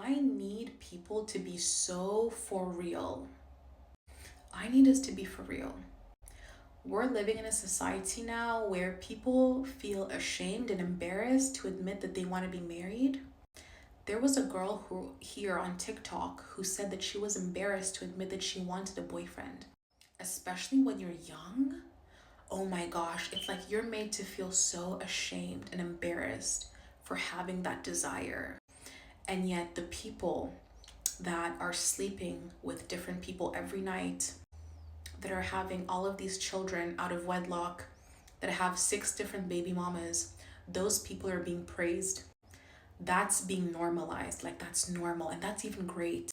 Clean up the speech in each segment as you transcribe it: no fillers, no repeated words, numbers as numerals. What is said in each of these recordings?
I need people to be so for real. I need us to be for real. We're living in a society now where people feel ashamed and embarrassed to admit that they want to be married. There was a girl who here on TikTok who said that she was embarrassed to admit that she wanted a boyfriend. Especially when you're young, oh my gosh, it's like you're made to feel so ashamed and embarrassed for having that desire. And yet the people that are sleeping with different people every night, that are having all of these children out of wedlock, that have 6 different baby mamas, those people are being praised. That's being normalized, like that's normal, and that's even great.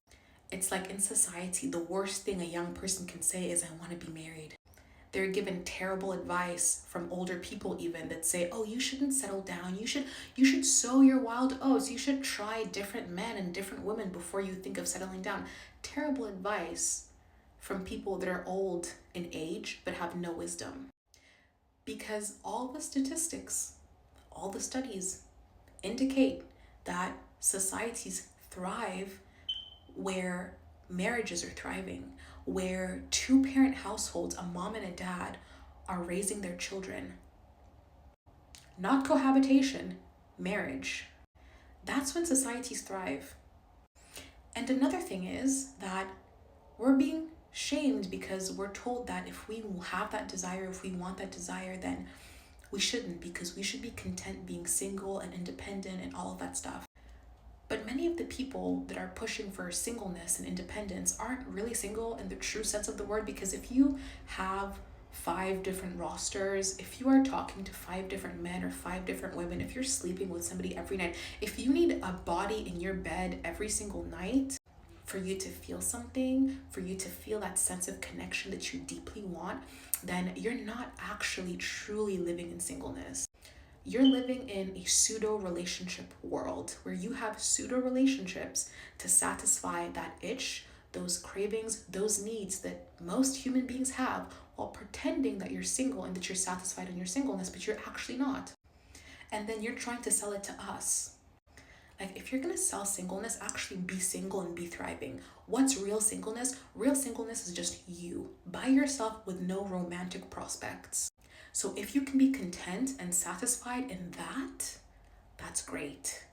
It's like in society, the worst thing a young person can say is, I want to be married. They're given terrible advice from older people even that say, oh, you shouldn't settle down. You should sow your wild oats. You should try different men and different women before you think of settling down. Terrible advice from people that are old in age but have no wisdom. Because all the statistics, all the studies indicate that societies thrive where marriages are thriving, where 2-parent households, a mom and a dad, are raising their children. Not cohabitation, marriage. That's when societies thrive. And another thing is that we're being shamed because we're told that if we have that desire, if we want that desire, then we shouldn't, because we should be content being single and independent and all of that stuff. But many of the people that are pushing for singleness and independence aren't really single in the true sense of the word, because if you have 5 different rosters, if you are talking to 5 different men or 5 different women, if you're sleeping with somebody every night, if you need a body in your bed every single night for you to feel something, for you to feel that sense of connection that you deeply want, then you're not actually truly living in singleness. You're living in a pseudo relationship world where you have pseudo relationships to satisfy that itch, those cravings, those needs that most human beings have, while pretending that you're single and that you're satisfied in your singleness, but you're actually not. And then you're trying to sell it to us. Like, if you're gonna sell singleness, actually be single and be thriving. What's real singleness? Real singleness is just you by yourself with no romantic prospects. So if you can be content and satisfied in that, that's great.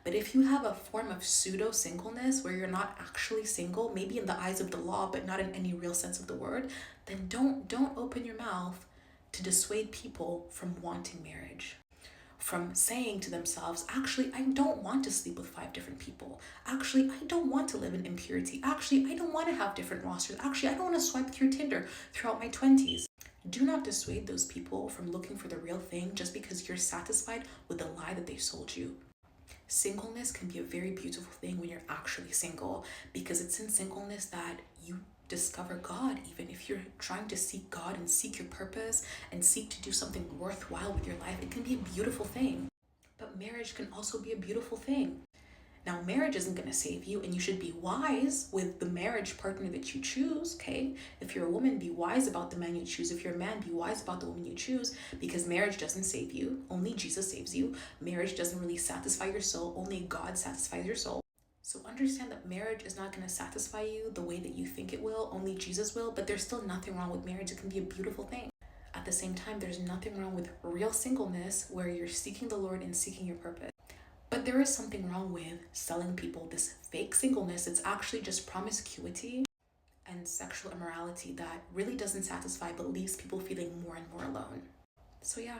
But if you have a form of pseudo singleness where you're not actually single, maybe in the eyes of the law, but not in any real sense of the word, then don't open your mouth to dissuade people from wanting marriage, from saying to themselves, actually, I don't want to sleep with 5 different people. Actually, I don't want to live in impurity. Actually, I don't want to have different rosters. Actually, I don't want to swipe through Tinder throughout my 20s. Do not dissuade those people from looking for the real thing just because you're satisfied with the lie that they sold you. Singleness can be a very beautiful thing when you're actually single, because it's in singleness that you discover God. Even if you're trying to seek God and seek your purpose and seek to do something worthwhile with your life, it can be a beautiful thing. But marriage can also be a beautiful thing. Now, marriage isn't going to save you, and you should be wise with the marriage partner that you choose, okay? If you're a woman, be wise about the man you choose. If you're a man, be wise about the woman you choose, because marriage doesn't save you. Only Jesus saves you. Marriage doesn't really satisfy your soul. Only God satisfies your soul. So understand that marriage is not going to satisfy you the way that you think it will. Only Jesus will, but there's still nothing wrong with marriage. It can be a beautiful thing. At the same time, there's nothing wrong with real singleness where you're seeking the Lord and seeking your purpose. But there is something wrong with selling people this fake singleness. It's actually just promiscuity and sexual immorality that really doesn't satisfy but leaves people feeling more and more alone. So yeah.